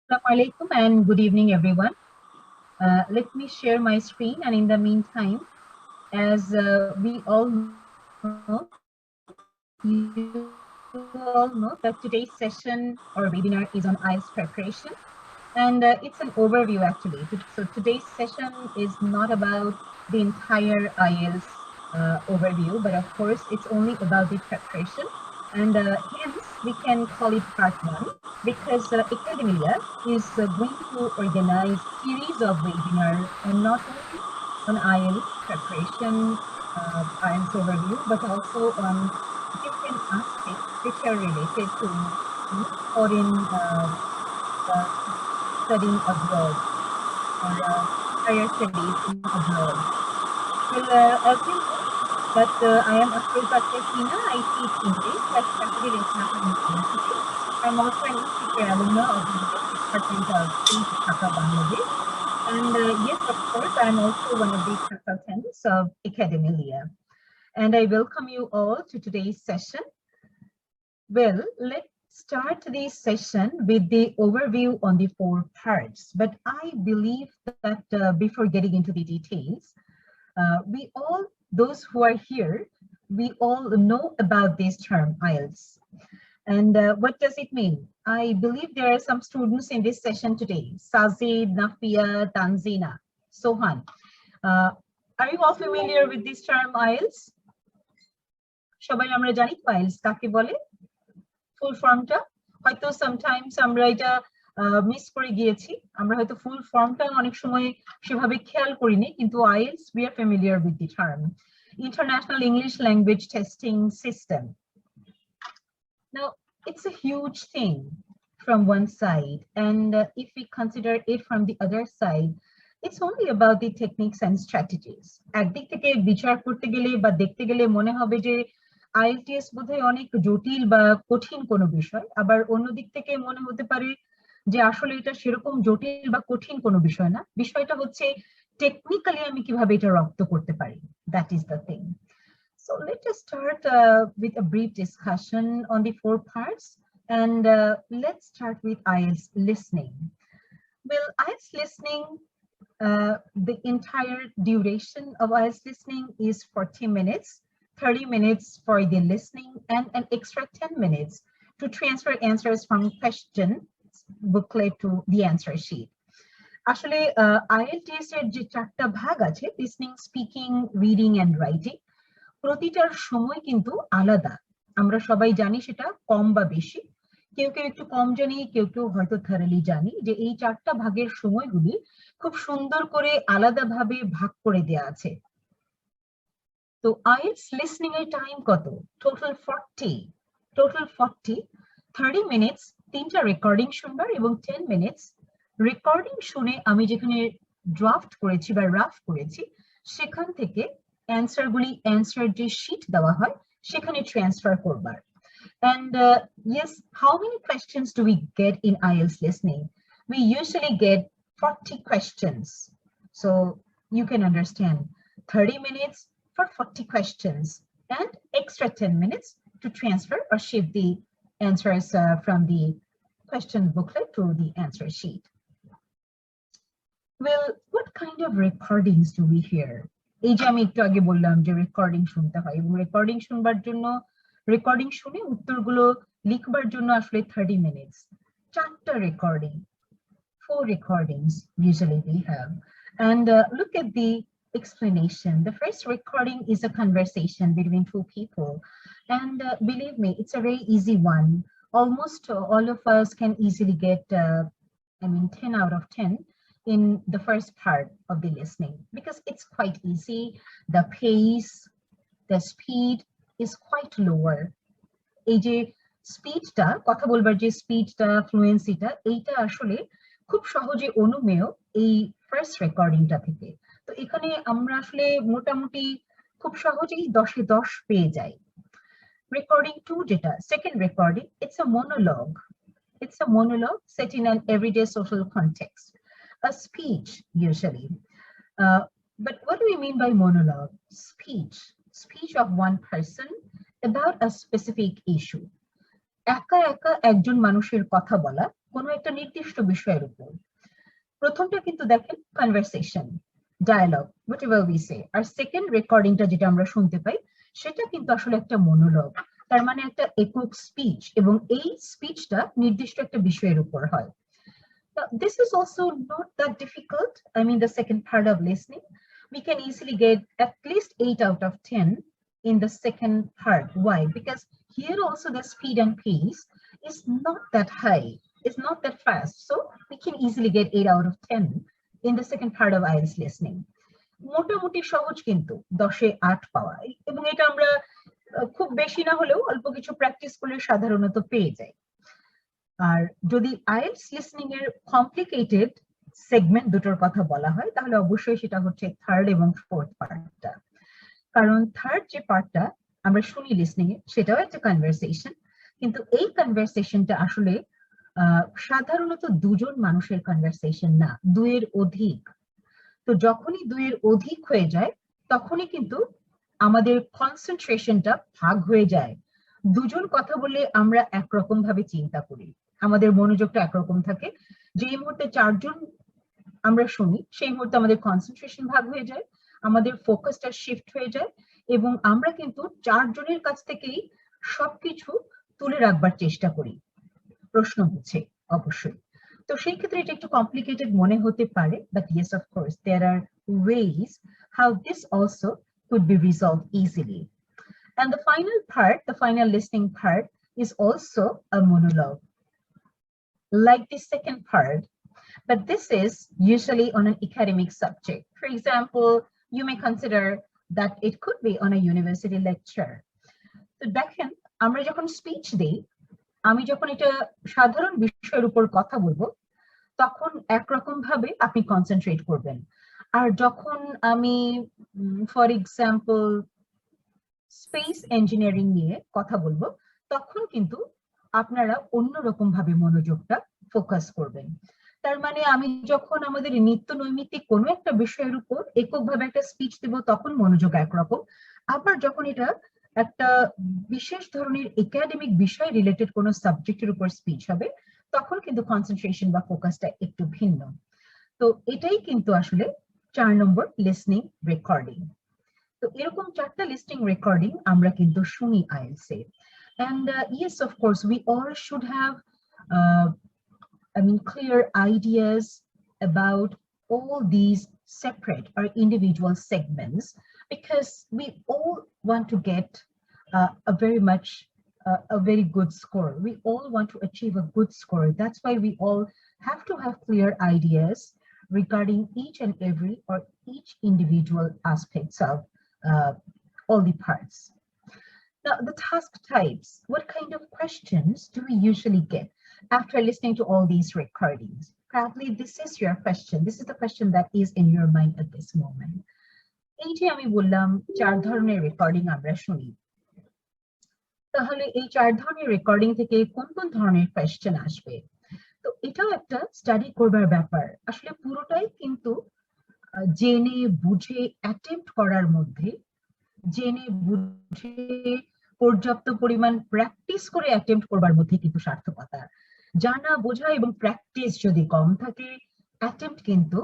Assalamu alaikum and good evening, everyone. Let me share my screen, and in the meantime, as we all know, you all know that today's session or webinar is on IELTS preparation, and it's an overview actually. So today's session is not about the entire IELTS overview, but of course, it's only about the preparation, and hence we can call it part one because Academia is going to organize series of webinars on not only on IELTS preparation, IELTS overview, but also on different aspects which are related to foreign uh, studying abroad or higher studies in abroad. Well, as you know, that I am Abdul Bakr Hina. I teach English at Shahid International University. I'm also an teacher alumna of the Department of English, Dhaka, Bangladesh. And yes, of course, I'm also one of the consultants of Academia. And I welcome you all to today's session. Well, let's start this session with the overview on the 4 parts. But I believe that before getting into the details, we all, those who are here, we all know about this term IELTS. And what does it mean? I believe there are some students in this session today. Sazid, Nafia, Tanzina, Sohan. Are you all familiar with this term IELTS? সবাই আমরা জানি তো IELTS কাকে বলে? ফুল ফর্মটা হয়তো sometimes আমরা এটা মিস করে গিয়েছি, আমরা হয়তো ফুল ফর্মটা অনেক সময় সেভাবে খেয়াল করিনি, কিন্তু IELTS we are familiar with the term International English Language Testing System. Now it's a huge thing from one side, and if we consider it from the other side, it's only about the techniques and strategies. একদিক থেকে বিচার করতে গেলে বা দেখতে গেলে মনে হবে যে IELTS বোধহয় অনেক জটিল বা কঠিন কোনো বিষয়, আবার অন্যদিক থেকে মনে হতে পারে যে আসলে এটা সেরকম জটিল বা কঠিন কোনো বিষয় না, বিষয়টা হচ্ছে টেকনিক্যালি আমি কিভাবে এটা রপ্ত করতে পারি, that is the thing. So let us start with a brief discussion on the 4 parts, and let's start with IELTS listening. Well, IELTS listening, the entire duration of IELTS listening is 40 minutes. 30 minutes for the listening and an extra 10 minutes to transfer answers from question booklet to the answer sheet. আসলে IELTS এর যে 4টা ভাগ আছে, listening, speaking, reading and writing, প্রতিটার সময় কিন্তু আলাদা। আমরা সবাই জানি সেটা কম বা বেশি, কেউ কেউ একটু কম জানি, কেউ কেউ হয়তো থারলি জানি যে এই 4টা ভাগের সময়গুলি খুব সুন্দর করে আলাদাভাবে ভাগ করে দেয়া আছে। তো IELTS listening এর টাইম কত? টোটাল 40, 30 মিনিটস 3টা রেকর্ডিং শুনবার এবং 10 মিনিটস রেকর্ডিং শুনে আমি যেখানে ড্রাফট করেছি বা রাফ করেছি সেখান থেকে অ্যান্সার যে শীট দেওয়া হয় সেখানে ট্রান্সফার করবার। And yes, how many questions do we get in IELTS listening? We usually get 40 questions. So you can understand 30 minutes for 40 questions and extra 10 minutes to transfer or shift the answers from the question booklet to the answer sheet. Well, what kind of recordings do we hear? এই যে আমি একটু আগে বললাম যে recording শুনতে হয়, এবং রেকর্ডিং শুনবার জন্য, রেকর্ডিং শুনে উত্তরগুলো লিখবার জন্য আসলে 30 minutes, 4টা recording, 4 recordings usually we have. And look at the explanation. The first recording is a conversation between 2 people, and believe me, it's a very easy one. Almost all of us can easily get 10 out of 10 in the first part of the listening, because it's quite easy. The pace, the speed is quite lower. এই যে স্পিডটা, কথা বলবার যে স্পিডটা, ফ্লুয়েন্সিটা, এইটা আসলে খুব সহজে অনুমেয় এই ফার্স্ট রেকর্ডিংটা থেকে। তো এখানে আমরা আসলে মোটামুটি খুব সহজেই 10-এ 10 পেয়ে যাই। রেকর্ডিং 2 যেটা, second recording, it's a monologue. It's a monologue set in an everyday social context, a speech usually. But what do we mean by monologue? Speech of one person about a specific issue. একা একা একজন মানুষের কথা বলা, কোনো একটা নির্দিষ্ট বিষয়ের উপর। প্রথমটা কিন্তু দেখেন conversation, dialogue, whatever we say. আর সেকেন্ড রেকর্ডিংটা যেটা আমরা শুনতে পাই সেটা কিন্তু আসলে একটা মনোলগ, তার মানে একটা একক স্পিচ, এবং এই স্পিচটা নির্দিষ্ট একটা বিষয়ের উপর হয়। This is also not that difficult. I mean, the second part of listening, we can easily get at least 8 out of 10 in the second part. Why? Because here also the speed and pace is not that high, it's not that fast. So we can easily get 8 out of 10 in the second part of IELTS listening. মোটামুটি সহজ কিন্তু 10-এ 8 পাওয়া, এবং এটা আমরা খুব বেশি না হলেও অল্প কিছু প্র্যাকটিস করলে সাধারণত পেয়ে যাই। আর যদি আইএলটিএস লিসনিং এর কমপ্লিকেটেড সেগমেন্ট দুটোর কথা বলা হয় তাহলে অবশ্যই সেটা হচ্ছে থার্ড এবং ফোর্থ পার্টটা। কারণ থার্ড যে পার্টটা আমরা শুনি লিসনিং এ সেটাও একটা কনভারসেশন, কিন্তু এই কনভারসেশনটা আসলে সাধারণত দুজন মানুষের কনভারসেশন না, দুইয়ের অধিক। তো যখনই দুইয়ের অধিক হয়ে যায় তখনই কিন্তু আমাদের কনসেন্ট্রেশনটা ভাগ হয়ে যায়। দুজন কথা বলে আমরা একরকম ভাবে চিন্তা করি, আমাদের মনোযোগটা একরকম থাকে। যেই মুহূর্তে চারজন আমরা শুনি সেই মুহূর্তে আমাদের কনসেন্ট্রেশন ভাগ হয়ে যায়, আমাদের ফোকাসটা শিফট হয়ে যায়, এবং আমরা কিন্তু চারজনের কাছ থেকেই সবকিছু তুলে রাখবার চেষ্টা করি প্রশ্ন বুঝে অবশ্যই। তো সেই ক্ষেত্রে এটা একটু কমপ্লিকেটেড মনে হতে পারে, but yes of course there are ways how this also could be resolved easily. And the final part, the final listening part, is also a monologue, like the second part, but this is usually on an academic subject. For example, you may consider that it could be on a university lecture. So দেখেন, আমরা যখন speech দেই, আমি যখন এটা সাধারণ বিষয়ের উপর কথা বলবো তখন একরকম ভাবে আপনি কনসেন্ট্রেট করবেন। আর যখন আমি ফর এক্সাম্পল স্পেস ইঞ্জিনিয়ারিং নিয়ে কথা বলবো তখন কিন্তু আপনারা অন্যরকম ভাবে মনোযোগটা ফোকাস করবেন। তার মানে আমি যখন আমাদের নিত্য নৈমিত্তিক কোনো একটা বিষয়ের উপর এককভাবে একটা স্পিচ দেব তখন মনোযোগ একরকম, আবার যখন এটা একটা বিশেষ ধরনের একাডেমিক বিষয় রিলেটেড কোনো সাবজেক্টের উপর স্পিচ হবে তখন কিন্তু কনসেন্ট্রেশন বা ফোকাসটা একটু ভিন্ন। তো এটাই কিন্তু আসলে 4 নম্বর লিসনিং রেকর্ডিং। তো এরকম 4টা লিস্টিং রেকর্ডিং আমরা কিন্তু শুনি IELTS A. And yes, of course, we all should have, clear ideas about all these separate or individual segments, because we all want to get a very good score. We all want to achieve a good score. That's why we all have to have clear ideas regarding each and every or each individual aspects of all the parts. Now, the task types, what kind of questions do we usually get after listening to all these recordings? Probably this is your question. This is the question that is in your mind at this moment. এই যে আমি বললাম 4 ধরনের recording আমরা শুনি, তাহলে এই 4 ধরনের রেকর্ডিং থেকে কোন কোন ধরনের কোয়েশ্চেন আসবে? তো এটাও একটা স্টাডি করবার ব্যাপার। আসলে পুরোটাই কিন্তু জেনে বুঝে অ্যাটেম্প্ট করার মধ্যে, জেনে বুঝে পর্যাপ্ত পরিমাণ প্র্যাকটিস করে অ্যাটেম্প্ট করবার মধ্যে কিন্তু সার্থকতা। জানা বোঝা এবং প্র্যাকটিস যদি কম থাকে অ্যাটেম্প্ট কিন্তু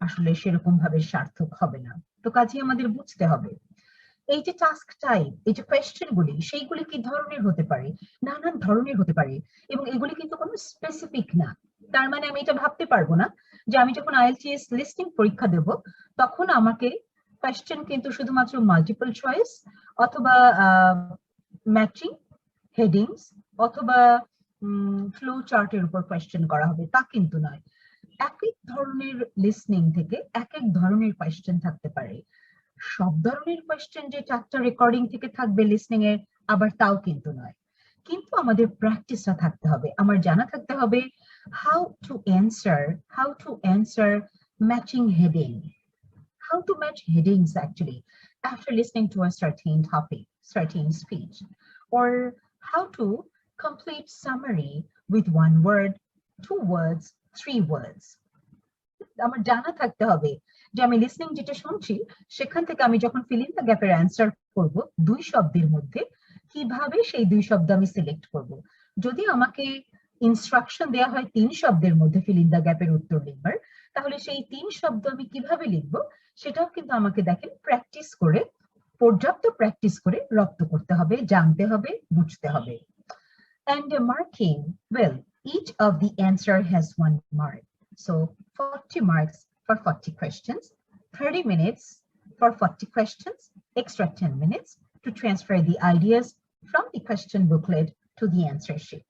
আসলে সেরকম ভাবে সার্থক হবে না। তো কাজে আমাদের বুঝতে হবে এই যে টাস্ক টাইপ, এই যে কোয়েশ্চেন গুলি সেইগুলি কি ধরনের হতে পারে, নানান ধরনের হতে পারে, এবং এগুলি কিন্তু কোনো স্পেসিফিক না। তার মানে আমি এটা ভাবতে পারবো না যে আমি যখন আইএলটিএস লিস্টিং পরীক্ষা দেব তখন আমাকে কোয়েশ্চেন কিন্তু শুধুমাত্র মাল্টিপল চয়েস অথবা ম্যাচিং হেডিংস অথবা ফ্লো চার্টের উপর কোয়েশ্চেন করা হবে, তা কিন্তু নয়। এক এক ধরনের লিসনিং থেকে এক এক ধরনের কোয়েশ্চেন থাকতে পারে। সব ধরনের কোয়েশ্চেন যে 4টা রেকর্ডিং থেকে থাকবে লিসনিং এর আবার তাও কিন্তু নয়। কিন্তু আমাদের প্র্যাকটিসটা থাকতে হবে, আমার জানা থাকতে হবে how to answer matching heading, how to match headings actually after listening to a certain topic, certain speech, or how to complete summary with 1 word, 2 words, 3 words. আমার জানা থাকতে হবে যে আমি লিসনিং যেটা শুনছি সেখান থেকে আমি যখন ফিল ইন দ্য গ্যাপের অ্যান্সার করব 2 শব্দের মধ্যে কিভাবে সেই 2 শব্দ আমি সিলেক্ট করব। যদি আমাকে ইনস্ট্রাকশন দেয়া হয় 3 শব্দের মধ্যে ফিল ইন দ্য গ্যাপের উত্তর লিখবার, তাহলে সেই 3 শব্দ আমি কিভাবে লিখবো সেটাও কিন্তু আমাকে দেখেন প্র্যাকটিস করে, পর্যাপ্ত প্র্যাকটিস করে রপ্ত করতে হবে, জানতে হবে, বুঝতে হবে। And marking, well, each of the answer has 1 mark. So 40 marks for 40 questions, 30 minutes for 40 questions, extra 10 minutes to transfer the ideas from the question booklet to the answer sheet.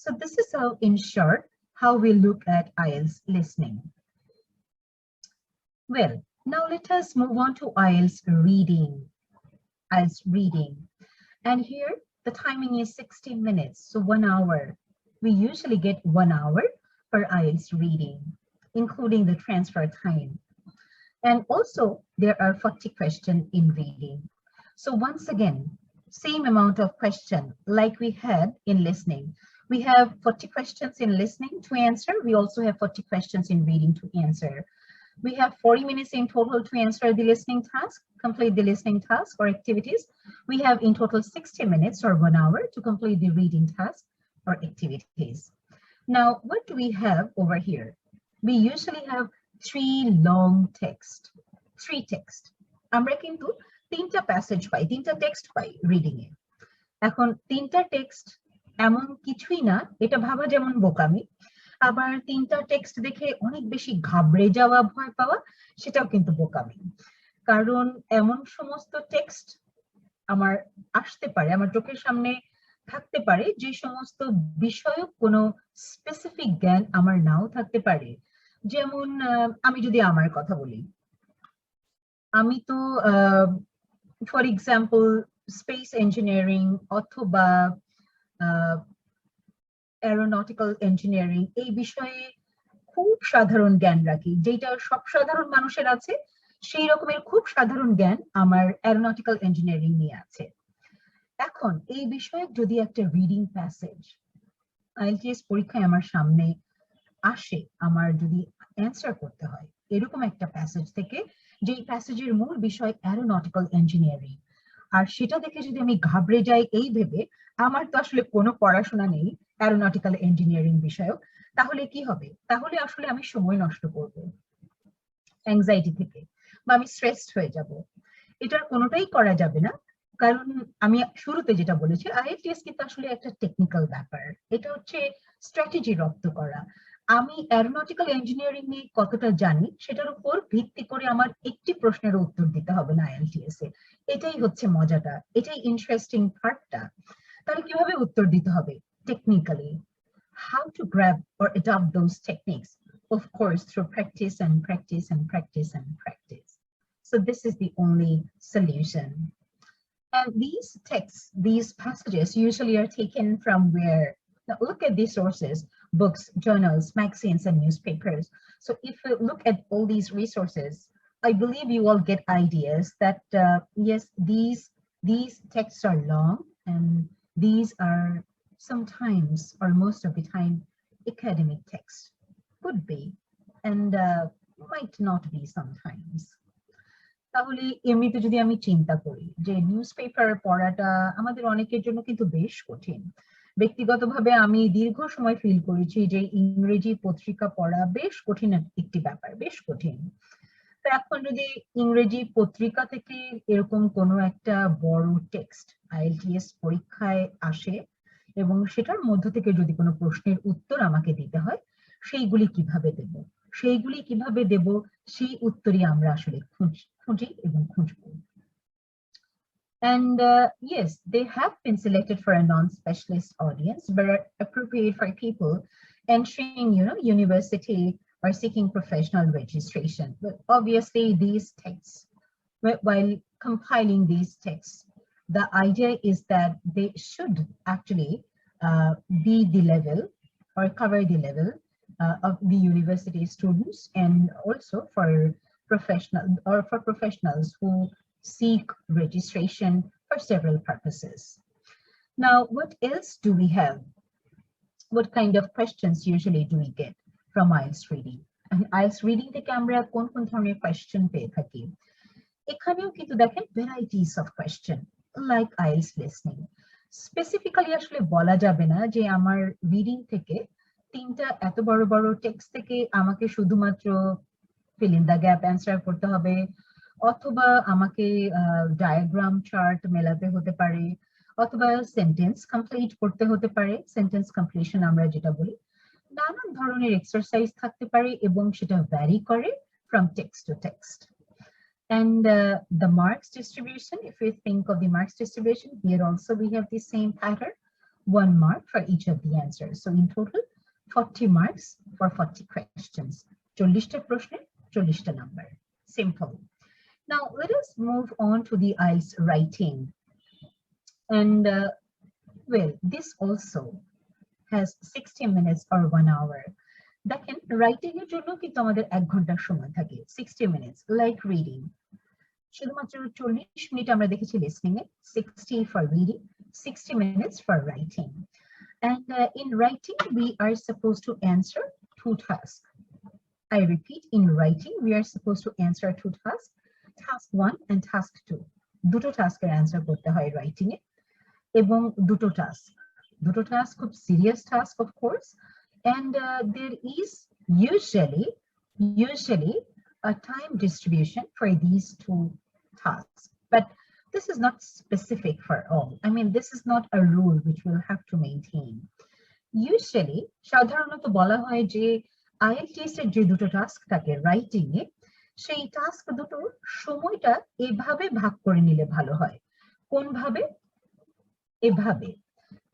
So this is how, in short, how we look at IELTS listening. Well, now let us move on to IELTS reading. IELTS reading. And here the timing is 60 minutes, so 1 hour. We usually get 1 hour for IELTS reading, including the transfer time. And also there are 40 questions in reading. So once again, same amount of question like we had in listening. We have 40 questions in listening to answer. We also have 40 questions in reading to answer. We have 40 minutes in total to answer the listening task, complete the listening task or activities. We have in total 60 minutes or 1 hour to complete the reading task or activities. Now, what do we have over here? We usually have 3 long text, 3 text. আমরা কিন্তু 3টা passage পাই, 3টা text pi reading a. এখন 3টা text এমন কিছুই না, এটা ভাবা যেমন বোকামি, আবার 3টা টেক্সট দেখে অনেক বেশি ঘাবড়ে যাওয়া, ভয় পাওয়া, সেটাও কিন্তু বোকামি। কারণ এমন সমস্ত টেক্সট আমার আসতে পারে, আমার চোখের সামনে থাকতে পারে যে সমস্ত বিষয়ক কোনো স্পেসিফিক জ্ঞান আমার নাও থাকতে পারে। যেমন আমি যদি আমার কথা বলি, আমি তো ফর এক্সাম্পল স্পেস ইঞ্জিনিয়ারিং অথবা অ্যারোনটিক্যাল ইঞ্জিনিয়ারিং এই বিষয়ে খুব সাধারণ জ্ঞান রাখি, যেটা সব সাধারণ মানুষের আছে, সেই রকমের খুব সাধারণ জ্ঞান আমার অ্যারোনটিক্যাল ইঞ্জিনিয়ারিং নিয়ে আছে। এখন এই বিষয়ে যদি একটা রিডিং প্যাসেজ আইএলটিএস পরীক্ষায় আমার সামনে আসে, আমার যদি অ্যান্সার করতে হয় এরকম একটা প্যাসেজ থেকে, যেই প্যাসেজের মূল বিষয় অ্যারোনটিক্যাল ইঞ্জিনিয়ারিং, আর সেটা দেখে যদি আমি ঘাবড়ে যাই এই ভেবে আমার তো আসলে কোনো পড়াশোনা নেই অ্যারোনটিক্যাল ইঞ্জিনিয়ারিং বিষয়ক, তাহলে কি হবে? তাহলে আসলে আমি সময় নষ্ট করব অ্যাংজাইটি থেকে, বা আমি স্ট্রেসড হয়ে যাব। এটার কোনোটাই করা যাবে না, কারণ আমি শুরুতে যেটা বলেছি আইএলটিএস কিন্তু আসলে একটা টেকনিক্যাল ব্যাপার, এটা হচ্ছে স্ট্র্যাটেজি রপ্ত করা। আমি অ্যারোনটিক্যাল ইঞ্জিনিয়ারিং নিয়ে কতটা জানি সেটার উপর ভিত্তি করে আমার একটি প্রশ্নের উত্তর দিতে হবে না আইএলটিএস এ। এটাই হচ্ছে মজাটা, এটাই ইন্টারেস্টিং পার্টটা। তাহলে কিভাবে উত্তর দিতে হবে? Technically. How to grab or adopt those techniques? Of course, through practice and practice and practice and practice. So this is the only solution. And these texts, these passages usually are taken from where? Now look at these sources: books, journals, magazines, and newspapers. So if you look at all these resources, I believe you all get ideas that yes, these texts are long, and these are sometimes, or most of the time, academic texts. Could be, and might not be sometimes. তাহলে এমনিতে যদি আমি চিন্তা করি যে news paper পড়াটা আমাদের অনেকের জন্য কিন্তু বেশ কঠিন। ব্যক্তিগতভাবে আমি দীর্ঘ সময় ফিল করেছি যে ইংরেজি পত্রিকা পড়া বেশ কঠিন একটি ব্যাপার, বেশ কঠিন। তো এখন যদি ইংরেজি পত্রিকা থেকে এরকম কোনো একটা বড় টেক্সট আইএলটিএস পরীক্ষায় আসে এবং সেটার মধ্য থেকে যদি কোনো প্রশ্নের উত্তর আমাকে দিতে হয়, সেইগুলি কিভাবে দেব, সেই উত্তরই আমরা আসলে খুঁজি এবং খুঁজবো। And yes, they have been selected for a non-specialist audience, but are appropriate for people entering, university or seeking professional registration. But obviously, these texts, while compiling these texts, the idea is that they should actually be the level or cover the level of the university students, and also for professionals who seek registration for several purposes. Now, what else do we have? What kind of questions usually do we get from IELTS reading? And IELTS reading থেকে আমরা কোন কোন ধরনের question পেয়ে থাকি? এখানেও কিন্তু দেখেন varieties of question like IELTS listening. Specifically আসলে বলা যাবে না যে আমার রিডিং থেকে তিনটা এত বড় বড় টেক্সট থেকে আমাকে শুধুমাত্র fill in the gap answer করতে হবে, অথবা আমাকে ডায়াগ্রাম চার্ট মেলাতে হতে পারে, অথবা সেন্টেন্স কমপ্লিট করতে হতে পারে, সেন্টেন্স কমপ্লিশন আমরা যেটা বলি। নানান ধরনের এক্সারসাইজ থাকতে পারে এবং সেটা ভ্যারি করে from text to text. And the marks distribution, if we think of the marks distribution, here also we have the same pattern, 1 mark for each of the answers. So in total, 40 marks for 40 questions. 40টা প্রশ্নে 40টা number. Simple. Now let us move on to the IELTS writing. And well, this also has 60 minutes or 1 hour. দেখেন writing এর জন্য কিন্তু আমাদের 1 ঘন্টার সময় থাকে, 60 minutes, like reading. শুধুমাত্র 40 মিনিট আমরা দেখেছি listening A, 60 for reading, 60 minutes for writing. And in writing we are supposed to answer 2 tasks. I repeat, in writing we are supposed to answer 2 tasks, task 1 and task 2. দুটো টাস্কের answer করতে হয় writing এ, এবং দুটো task খুব serious task of course, and there is usually a time distribution for these 2 tasks, but this is not specific for all. I mean, this is not a rule which we'll have to maintain. Usually সাধারণত বলা হয় যে IELTS এর যে দুটো task থাকে writing এ, সেই task দুটো সময়টা এভাবে ভাগ করে নিলে ভালো হয়। কোন ভাবে? এভাবে।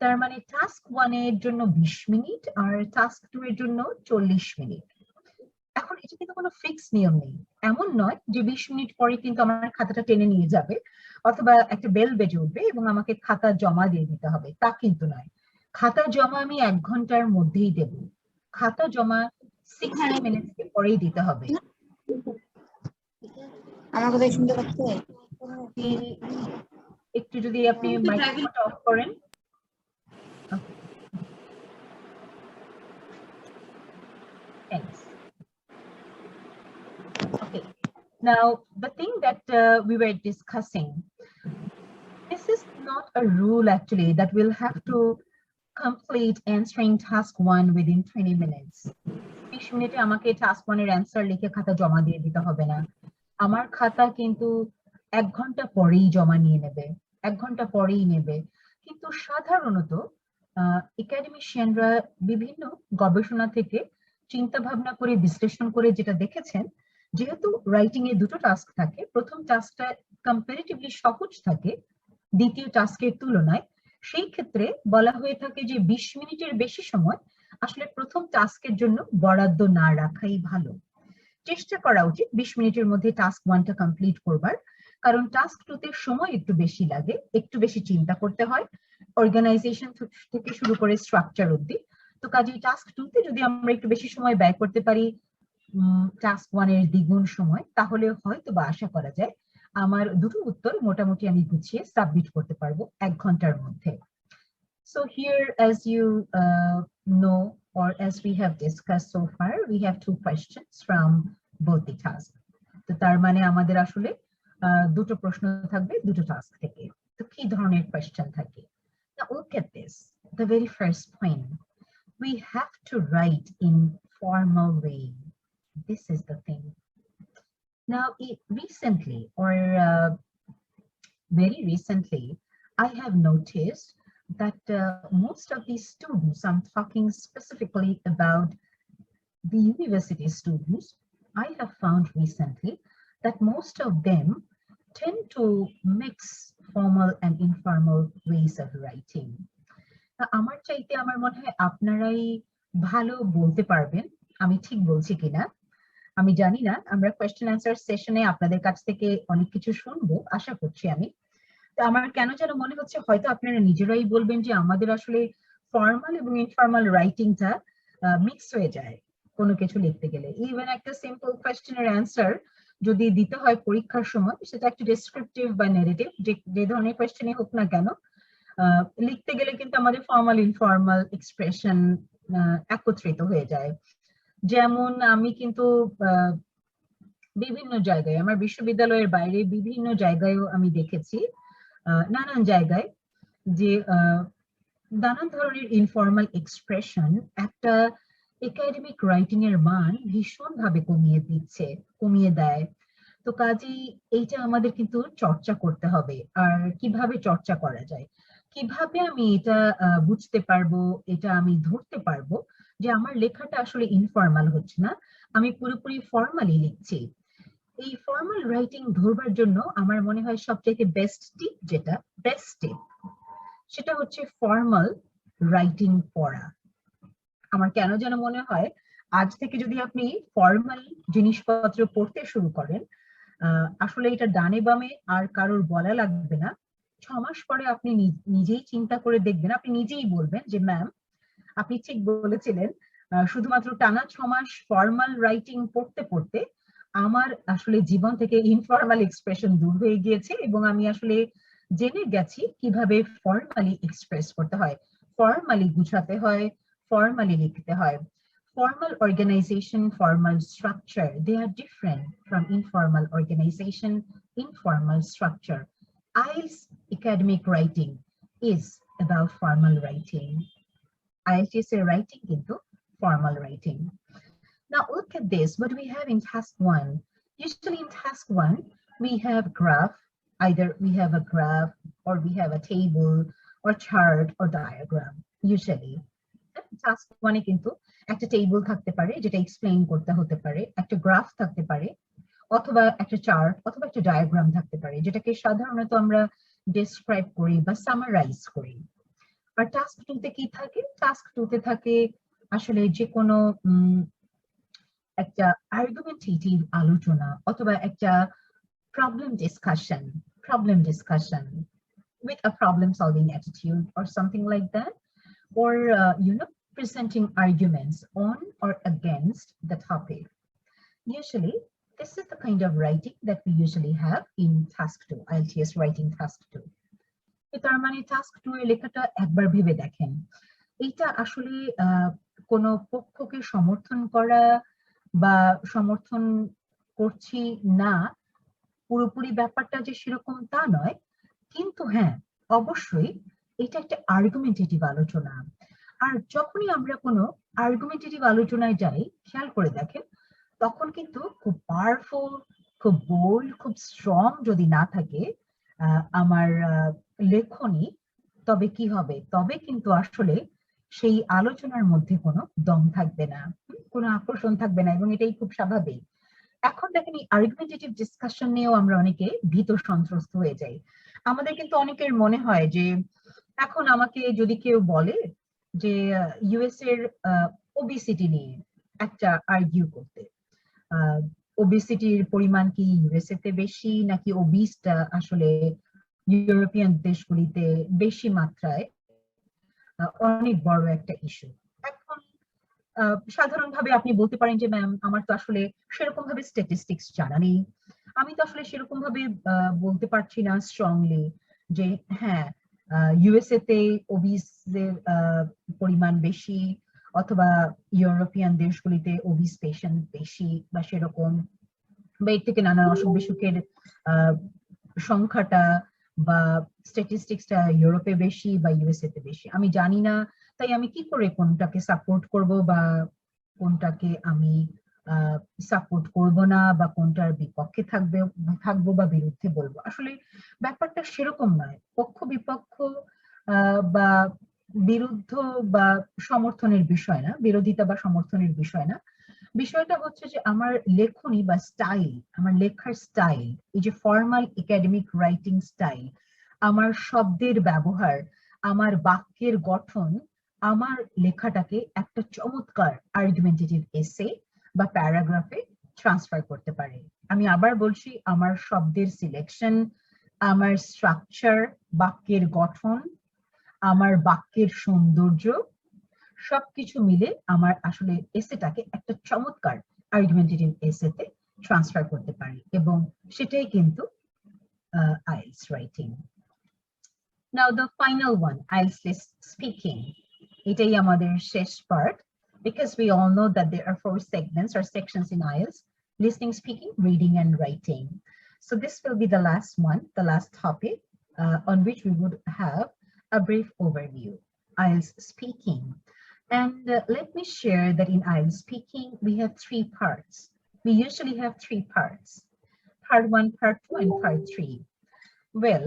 তার মানে টাস্ক 1 এর জন্য 20 মিনিট আর টাস্ক 2 এর জন্য 40 মিনিট। এখন এটা কিন্তু কোনো ফিক্স নিয়ম নেই, এমন নয় যে 20 মিনিট পরে কিন্তু আমার খাতাটা টেনে নিয়ে যাবে অথবা একটা বেল বেজে উঠবে এবং আমাকে খাতা জমা দিয়ে দিতে হবে, তা কিন্তু নয়। খাতা জমা আমি 1 ঘন্টার মধ্যেই দেব, খাতা জমা 60 মিনিট পরেই দিতে হবে। আমার কথা শুনতে পাচ্ছেন? একটু যদি আপনি মাইক্রোফোনটা অফ করেন। Okay. Thanks. Okay. Now, the thing that we were discussing, this is not a rule actually that we'll have to complete answering task 1 within 20 minutes. 20 মিনিটে আমাকে task 1 এর অ্যানসার লিখে খাতা জমা দিয়ে দিতে হবে না। আমার খাতা কিন্তু 1 ঘন্টা পরেই জমা নিয়ে নেবে, 1 ঘন্টা পরেই নেবে। কিন্তু সাধারণত একাডেমিশিয়ানরা বিভিন্ন গবেষণা থেকে চিন্তা ভাবনা করে বিশ্লেষণ করে যেটা দেখেছেন, যেহেতু রাইটিং এ দুটো টাস্ক থাকে, প্রথম টাস্কটা কম্পারেটিভলি সহজ থাকে দ্বিতীয় টাস্কের তুলনায়, সেই ক্ষেত্রে বলা হয়ে থাকে যে 20 মিনিটের বেশি সময় আসলে প্রথম টাস্কের জন্য বরাদ্দ না রাখাই ভালো। চেষ্টা করা উচিত 20 মিনিটের মধ্যে টাস্ক 1টা কমপ্লিট করবার, কারণ টাস্ক 2তে সময় একটু বেশি লাগে, একটু বেশি চিন্তা করতে হয়, অর্গানাইজেশন থেকে শুরু করে স্ট্রাকচার অবধি। তো কাজেই টাস্ক 2তে যদি আমরা একটু বেশি সময় ব্যয় করতে পারি টাস্ক 1 এর দ্বিগুণ সময়, তাহলে হয়তো বা আশা করা যায় আমার দুটো উত্তর মোটামুটি আমি গুছিয়ে সাবমিট করতে পারবো 1 ঘন্টার মধ্যে। So here, as you know, or as we have discussed so far, we have 2 questions from both the tasks. তো তার মানে আমাদের আসলে দুটো প্রশ্ন থাকবে দুটো টাস্ক থেকে। তো কি ধরনের কোয়েশ্চেন থাকে? Now look at this, the very first point. We have to write in formal way. This is the thing. Now, recently, or very recently, I have noticed that most of these students, I'm talking specifically about the university students, I have found recently that most of them tend to mix formal and informal ways of writing. আমার চাইতে আমার মনে হয় আপনারাই ভালো বলতে পারবেন আমি ঠিক বলছি কিনা। আমি জানি না, আমরা কোয়েশ্চেন অ্যান্সার সেশনে আপনাদের কাছ থেকে অনেক কিছু শুনবো আশা করছি আমি। তো আমার কেন যেন মনে হচ্ছে হয়তো আপনারা নিজেরাই বলবেন যে আমাদের আসলে ফর্মাল এবং ইনফর্মাল রাইটিংটা মিক্স হয়ে যায় কোনো কিছু লিখতে গেলে। ইভেন একটা সিম্পল কোয়েশ্চেনের অ্যান্সার যদি দিতে হয় পরীক্ষার সময়, সেটা একটা ডেসক্রিপটিভ বা নেগেটিভ যে ধরনের কোয়েশ্চেনই হোক না কেন, লিখতে গেলে কিন্তু আমাদের ফর্মাল ইনফর্মাল এক্সপ্রেশন একত্রিত হয়ে যায়। যেমন আমি কিন্তু বিভিন্ন জায়গায়, আমার বিশ্ববিদ্যালয়ের বাইরে বিভিন্ন জায়গায়ও আমি দেখেছি নানান জায়গায় যে নানান ধরনের ইনফর্মাল এক্সপ্রেশন একটা একাডেমিক রাইটিং এর মান ভীষণভাবে কমিয়ে দেয়। তো কাজেই এইটা আমাদের কিন্তু চর্চা করতে হবে। আর কিভাবে চর্চা করা যায়, কিভাবে আমি এটা বুঝতে পারবো, এটা আমি ধরতে পারবো যে আমার লেখাটা আসলে ইনফর্মাল হচ্ছে না, আমি পুরোপুরি ফর্মালি লিখছি। এই ফর্মাল রাইটিং ধরবার জন্য আমার মনে হয় সবচেয়ে বেস্ট টিপ সেটা হচ্ছে ফর্মাল রাইটিং পড়া। আমার কেন যেন মনে হয় আজ থেকে যদি আপনি ফর্মাল জিনিসপত্র পড়তে শুরু করেন, আসলে এটা ডানে বামে আর কারোর বলা লাগবে না। 6 মাস পরে আপনি নিজেই চিন্তা করে দেখবেন, আপনি নিজেই বলবেন যে ম্যাম আপনি ঠিক বলেছিলেন, শুধুমাত্র টানা 6 মাস ফর্মাল রাইটিং পড়তে পড়তে আমার আসলে জীবন থেকে ইনফর্মাল এক্সপ্রেশন দূর হয়ে গিয়েছে এবং আমি আসলে জেনে গেছি কিভাবে ফর্মালি এক্সপ্রেস করতে হয়, ফর্মালি গুছাতে হয়, ফর্মালি লিখতে হয়। Formal organization, formal structure, they are different from informal organization, informal structure. IELTS academic writing is about formal writing. IELTS writing into formal writing. Now look at this, what do we have in task one? Usually in task one, we have graph, either we have a graph or we have a table or chart or diagram, usually. Task ওয়ানে কিন্তু একটা table থাকতে পারে যেটা explain করতে হতে পারে, একটা গ্রাফ থাকতে পারে, অথবা একটা চার্ট অথবা একটা ডায়াগ্রাম থাকতে পারে যেটাকে সাধারণত আমরা ডেসক্রাইব করি বা সামারাইজ করি। আর টাস্ক টু তে কি থাকে? টাস্ক টু তে থাকে আসলে যে কোনো একটা আর্গুমেন্টেটিভ আলোচনা অথবা একটা problem discussion with a problem solving attitude or something like that, or presenting arguments on or against the topic. Usually this is the kind of writing that we usually have in task 2, IELTS writing task 2. তার মানে task 2 এর লেখাটা একবার ভেবে দেখেন, এটা আসলে কোনো পক্ষকে সমর্থন করা বা সমর্থন করছি না পুরোপুরি ব্যাপারটা যে সেরকম তা নয়, কিন্তু হ্যাঁ অবশ্যই এটা একটা আর্গুমেন্টেটিভ আলোচনা। আর যখনই আমরা কোনো আর্গুমেন্টেটিভ আলোচনায় যাই, খেয়াল করে দেখেন তখন কিন্তু খুব পাওয়ারফুল, খুব বোল্ড, খুব স্ট্রং যদি না থাকে আমার লেখনী, তবে কি হবে? তবে কিন্তু আসলে সেই আলোচনার মধ্যে কোনো দম থাকবে না, কোনো আকর্ষণ থাকবে না, এবং এটাই খুব স্বাভাবিক। এখন দেখেন এই আর্গুমেন্টেটিভ ডিসকাশন নিয়েও আমরা অনেকে ভীত সন্ত্রস্ত হয়ে যাই। আমাদের কিন্তু অনেকের মনে হয় যে এখন আমাকে যদি কেউ বলে যে ইউএস এর ওবিসিটি নিয়ে একটা আর্গিউ করতে, ওবিসিটির পরিমাণ কি ইউএসএ তে বেশি নাকি ওবিসটা আসলে ইউরোপিয়ান দেশগুলিতে বেশি মাত্রায় অনেক বড় একটা ইস্যু। এখন সাধারণভাবে আপনি বলতে পারেন যে ম্যাম আমার তো আসলে সেরকম ভাবে স্ট্যাটিস্টিক্স জানা নেই, আমি তো আসলে সেরকম ভাবে বলতে পারছি না স্ট্রংলি যে হ্যাঁ ইউএসএ তে ওবিসের পরিমাণ বেশি অথবা ইউরোপিয়ান দেশগুলিতে ওবিস পেশেন্ট বেশি বা সেরকম, বা এর থেকে নানান অসুখ বিসুখের সংখ্যাটা বা স্ট্যাটিস্টিক্সটা ইউরোপে বেশি বা ইউএসএ তে বেশি আমি জানি না। তাই আমি কি করে কোনটাকে সাপোর্ট করব বা কোনটাকে আমি সাপোর্ট করব না বা কোনটার বিপক্ষে থাকবো বা বিরুদ্ধে বলবো? আসলে ব্যাপারটা সেরকম নয়, পক্ষ বিপক্ষ বা বিরুদ্ধ বা সমর্থনের বিষয় না, বিরোধিতা বা সমর্থনের বিষয় না। বিষয়টা হচ্ছে যে আমার লেখনী বা স্টাইল, আমার লেখার স্টাইল, এই যে ফর্মাল একাডেমিক রাইটিং স্টাইল, আমার শব্দের ব্যবহার, আমার বাক্যের গঠন আমার লেখাটাকে একটা চমৎকার আর্গুমেন্টেটিভ এসে বা প্যারাগ্রাফে ট্রান্সফার করতে পারে। আমি আবার বলছি, আমার শব্দের সিলেকশন, আমার স্ট্রাকচার, বাক্যের গঠন, আমার বাক্যের সৌন্দর্য সবকিছু মিলে আমার আসলে এসেটাকে একটা চমৎকার আর্গুমেন্টেটিভ এসেতে ট্রান্সফার করতে পারি, এবং সেটাই কিন্তু IELTS writing. Now the final one, IELTS speaking. এটাই আমাদের শেষ part, because we all know that there are 4 segments or sections in IELTS: listening, speaking, reading, and writing. So this will be the last one, the last topic on which we would have a brief overview. IELTS speaking. And let me share that in IELTS speaking, we have three parts. We usually have three parts: part one, part two, and part three. Well,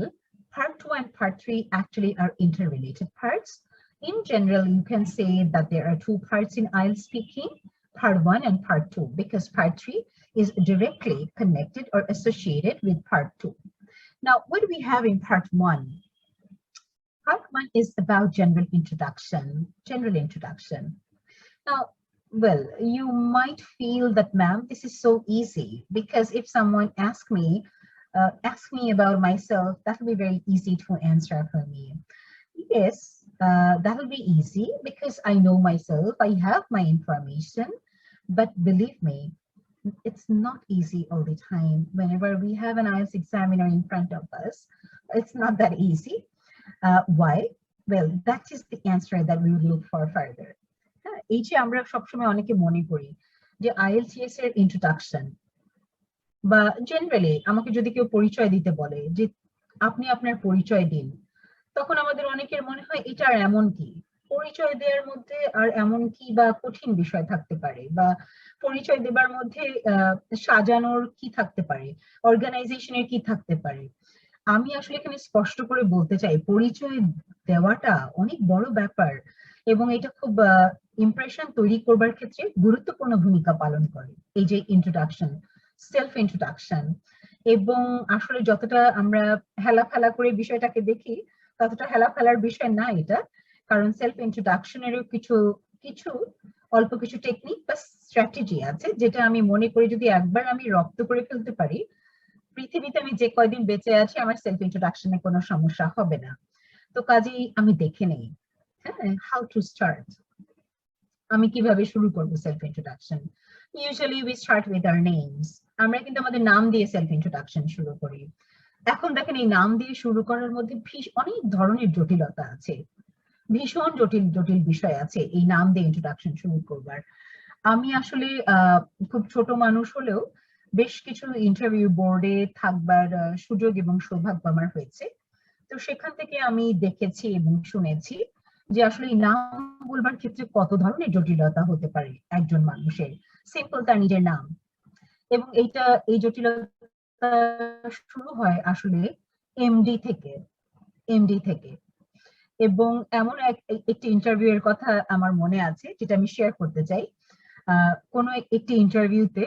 part two and part three actually are interrelated parts. In general, you can say that there are two parts in IELTS speaking, part one and part two, because part three is directly connected or associated with part two. Now, what do we have in part one? Part one is about general introduction, Now, well, you might feel that, ma'am, this is so easy, because if someone asks me about myself, that will be very easy to answer for me. Yes, that will be easy because I know myself, I have my information, but believe me, it's not easy all the time. Whenever we have an IELTS examiner in front of us, it's not that easy. Why? Well, that is the answer that we would look for further. এই যে আমরা সবসময় অনেকে মনে করি যে IELTS এর introduction বা জেনারেলি আমাকে যদি কেউ পরিচয় দিতে বলে যে আপনি আপনার পরিচয় দিন, তখন আমাদের অনেকের মনে হয় এটা আর এমন কি, পরিচয় দেওয়ার মধ্যে আর এমন কি বা কঠিন বিষয় থাকতে পারে, বা পরিচয় দেবার মধ্যে সাজানোর কি থাকতে পারে, অর্গানাইজেশনের কি থাকতে পারে। আমি আসলে এখানে স্পষ্ট করে বলতে চাই, পরিচয় দেওয়াটা অনেক বড় ব্যাপার এবং এটা খুব ইমপ্রেশন তৈরি করবার ক্ষেত্রে গুরুত্বপূর্ণ ভূমিকা পালন করে। এই যে ইন্ট্রোডাকশন, সেলফ ইন্ট্রোডাকশন, এবং আসলে যতটা আমরা হেলাফেলা করে বিষয়টাকে দেখি, ততটা হেলাফেলার বিষয় না এটা, কারণ সেলফ ইন্ট্রোডাকশনেরও কিছু অল্প কিছু টেকনিক বা স্ট্র্যাটেজি আছে, যেটা আমি মনে করি যদি একবার আমি রপ্ত করে ফেলতে পারি, পৃথিবীতে আমি যে কয়দিন বেঁচে আছি আমার সেলফ ইন্ট্রোডাকশনে কোনো সমস্যা হবে না। তো কাজেই আমি দেখে নেই, হ্যাঁ, হাউ টু স্টার্ট, আমি কিভাবে শুরু করব self introduction. Usually we start with our names. আমরা কিন্তু আমাদের নাম দিয়ে সেলফ ইন্ট্রোডাকশন শুরু করি। এখন দেখেন, এই নাম দিয়ে শুরু করার মধ্যে অনেক ধরনের জটিলতা আছে, ভীষণ জটিল জটিল বিষয় আছে এই নাম দিয়ে ইন্ট্রোডাকশন শুরু করবার। আমি আসলে খুব ছোট মানুষ হলেও বেশ কিছু ইন্টারভিউ বোর্ডে থাকবার সুযোগ এবং সৌভাগ্য আমার হয়েছে। তো সেখান থেকে আমি দেখেছি এবং শুনেছি যে আসলে এই নাম বলবার ক্ষেত্রে কত ধরনের জটিলতা হতে পারে একজন মানুষের। সিম্পল তার নিজের নাম, এবং এই জটিলতা শুরু হয় আসলে এমডি থেকে। এবং এমন একটি ইন্টারভিউ এর কথা আমার মনে আছে, যেটা আমি শেয়ার করতে চাই। কোনো একটি ইন্টারভিউতে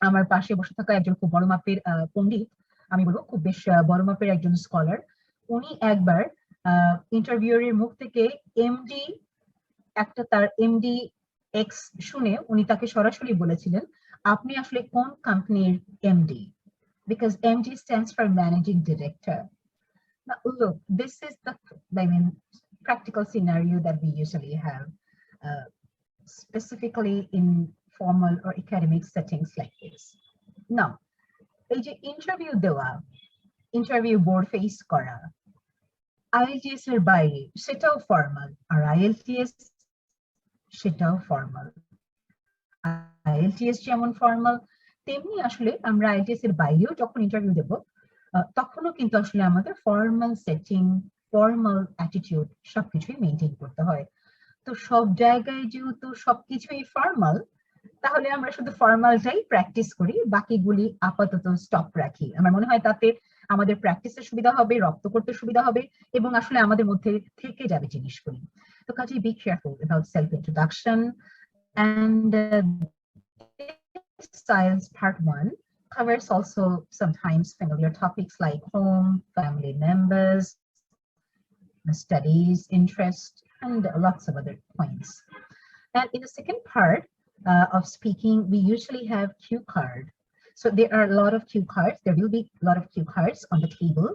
আমার পাশে বসে থাকা একজন খুব বড় মাপের পণ্ডিত, আমি বলবো খুব বেশ বড় মাপের একজন স্কলার, উনি একবার ইন্টারভিউয়ের মুখ থেকে এমডি, তার এমডি এক্স শুনে উনি তাকে সরাসরি বলেছিলেন, আপনি আসলে কোন কোম্পানির MD? Because MD stands for Managing Director. Now, look, this is the, practical scenario that we usually have, specifically in formal or academic settings like this. Now, এই যে ইন্টারভিউ বোর্ড ফেস করা, IELTS এর বাইরে সেটাও formal, আর IELTS সেটাও formal. IELTS যেমন formal, তেমনি আসলে আমরা IELTS এর বাইরেও যখন ইন্টারভিউ দেব, তখনও কিন্তু আসলে আমাদের ফর্মাল সেটিং, ফর্মাল অ্যাটিটিউড সবকিছুই মেনটেন করতে হয়। তো সব জায়গায় যেহেতু সবকিছুই ফর্মাল, তাহলে আমরা শুধু ফর্মালটাই প্র্যাকটিস করি, বাকিগুলি আপাতত স্টপ রাখি। আমার মনে হয় তাতে আমাদের প্র্যাকটিসের সুবিধা হবে, রপ্ত করতে সুবিধা হবে, এবং আসলে আমাদের মধ্যে থেকে যাবে জিনিসগুলি। তো কাজেই be careful about self introduction. And this IELTS part 1 covers also sometimes familiar topics like home, family members, studies, interest, and lots of other points. And in the second part of speaking, we usually have cue card. So there are a lot of cue cards. There will be a lot of cue cards on the table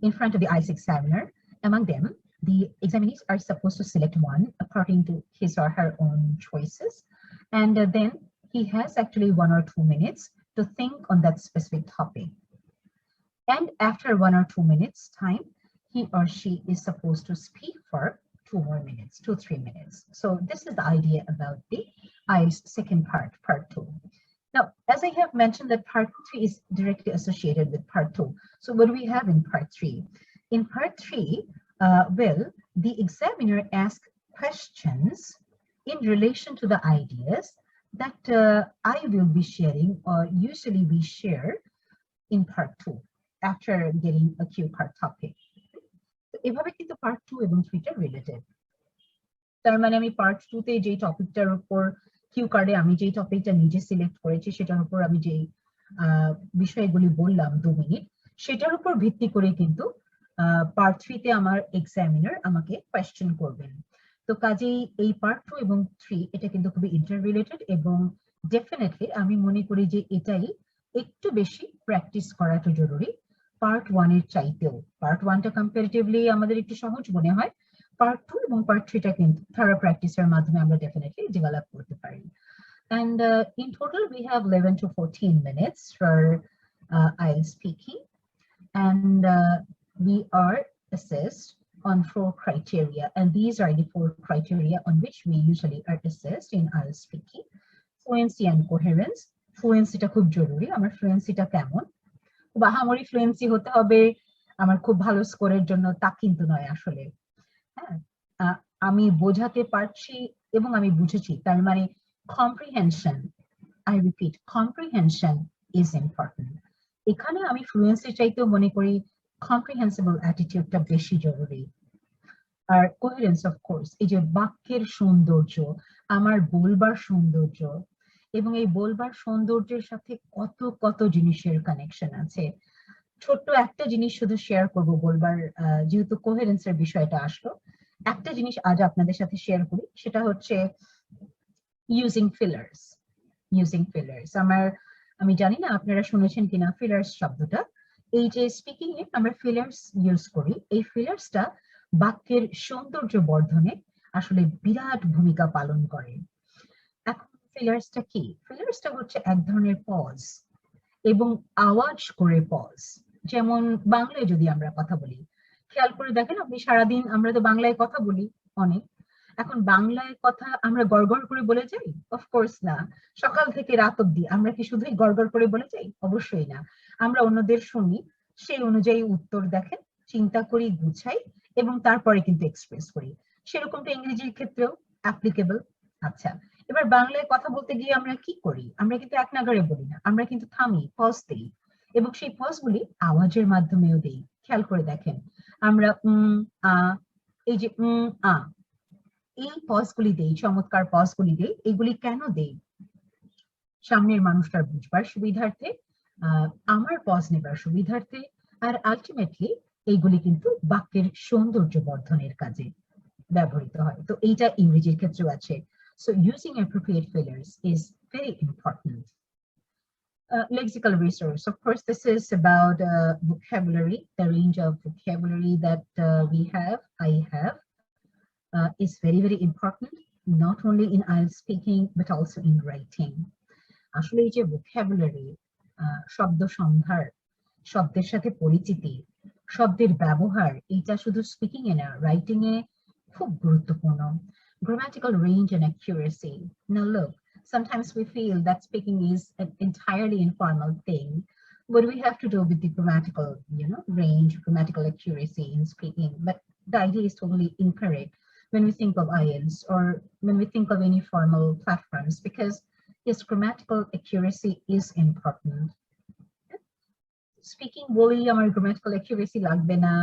in front of the IELTS examiner. Among them, the examinees are supposed to select one according to his or her own choices. And then he has actually 1 or 2 minutes to think on that specific topic. And after 1 or 2 minutes time, he or she is supposed to speak for 2 more minutes, 2-3 minutes. So this is the idea about the IELTS second part, part 2. Now, as I have mentioned, that part 3 is directly associated with part 2. So what do we have in part 3? In part 3, well, the examiner asks questions in relation to the ideas that I will be sharing or usually we share in part 2 after getting a cue card topic. এভাবে কিন্তু part 2 এবং 3 টা related. তার মানে আমি part 2 তে যে টপিকটার উপর কিউ কার্ডে আমি যে টপিকটা নিজে সিলেক্ট করেছি সেটার উপর আমি যে বিষয়গুলি বললাম 2 মিনিট, সেটার উপর ভিত্তি করে কিন্তু পার্ট 3 তে আমার এক্সামিনার আমাকে কোয়েশ্চেন করবেন। তো কাজেই এই পার্ট 2 এবং 3 এটা কিন্তু খুবই ইন্টার রিলেটেড এবং ডেফিনেটলি আমি মনে করি যে এটাই একটু বেশি প্র্যাকটিস করাটা জরুরি পার্ট 1 এর চাইতেও। পার্ট 1 টা কম্পারেটিভলি আমাদের একটু সহজ মনে হয়, পার্ট 2 এবং পার্ট 3 টা কিন্তু থারো প্র্যাকটিসের মাধ্যমে আমরা ডেফিনেটলি ডেভেলপ করতে পারি। And in total, we have 11 to 14 minutes for IELTS speaking, and we are assessed on 4 criteria, and these are the 4 criteria on which we usually are assessed in IELTS speaking. Fluency and coherence. Fluency টা খুব জরুরি। আমার ফ্লুয়েন্সিটা কেমন? খুব আহামরি fluency হতে হবে আমার খুব ভালো স্কোরের জন্য তা কিন্তু নয় আসলে। হ্যাঁ, আমি বোঝাতে পারছি এবং আমি বুঝেছি, তার মানে comprehension, I repeat, comprehension is important. এখানে আমি ফ্লুয়েন্সি চাইতেও মনে করি comprehensible attitudeটা বেশি জরুরি। আর কোহেরেন্স অফ কোর্স, এই যে বাক্যের সৌন্দর্য, আমার বলবার সৌন্দর্য, এবং এই বলবার সৌন্দর্যের সাথে কত কত জিনিসের কানেকশন আছে। ছোট্ট একটা জিনিস শুধু শেয়ার করব বলবার, যেহেতু কোহেরেন্সের বিষয়টা আসলো, একটা জিনিস আজ আপনাদের সাথে শেয়ার করি, সেটা হচ্ছে ইউজিং ফিলার্স। ইউজিং ফিলার্স আমি জানি না আপনারা শুনেছেন কিনা ফিলার্স শব্দটা। এই যে স্পিকিং এ আমরা ফিলার্স ইউজ করি, এই ফিলার্সটা বাক্যের সৌন্দর্য বর্ধনে আসলে বিরাট ভূমিকা পালন করে। এখন ফিলার্সটা কি? ফিলার্সটা হচ্ছে এক ধরনের পজ এবং আওয়াজ করে পজ। যেমন বাংলায় যদি আমরা কথা বলি, খেয়াল করে দেখেন আপনি সারাদিন, আমরা তো বাংলায় কথা বলি অনেক, এখন বাংলায় কথা আমরা গড়গড় করে বলে যাই? অফকোর্স না। সকাল থেকে রাত অব্দি আমরা কি শুধুই গড়গড় করে বলে যাই? অবশ্যই না। আমরা অন্যদের শুনি, সেই অনুযায়ী উত্তর দেখেন, চিন্তা করি, গুছাই এবং তারপরে কিন্তু এক্সপ্রেস করি। সেরকমটা ইংরেজির ক্ষেত্রেও অ্যাপ্লিকেবল। আচ্ছা, এবার বাংলায় কথা বলতে গিয়ে আমরা কি করি? আমরা কিন্তু এক নাগাড়ে বলি না, আমরা কিন্তু থামি, পজ দিই এবং সেই পজগুলি আওয়াজের মাধ্যমেও দেই। খেয়াল করে দেখেন আমরা এই যে এই পজগুলি দেই, চমৎকার পজগুলি দেই। এগুলি কেন দেই? সামনের মানুষটার বুঝবার সুবিধার্থে, আমার পজ নেবার সুবিধার্থে, আর আলটিমেটলি এইগুলি কিন্তু বাক্যের সৌন্দর্য বর্ধনের কাজে ব্যবহৃত হয়। তো এইটা ইংরেজির ক্ষেত্রেও আছে। So using appropriate fillers is very important. Lexical resource. Of course, this is about vocabulary, the range of vocabulary that I have. Is very, very important, not only in IELTS speaking, but also in writing. আসলে এই যে vocabulary, শব্দ সম্ভার, শব্দের সাথে পরিচিতি, শব্দের ব্যবহার, এটা শুধু স্পিকিং এ না, রাইটিং এ খুব গুরুত্বপূর্ণ। Grammatical range and accuracy. Now look, sometimes we feel that speaking is an entirely informal thing. What do we have to do with the grammatical, range, grammatical accuracy in speaking? But the idea is totally incorrect when we think of IELTS or when we think of any formal platforms, because yes, grammatical accuracy is important. Speaking বলি আমার grammatical accuracy লাগবে না,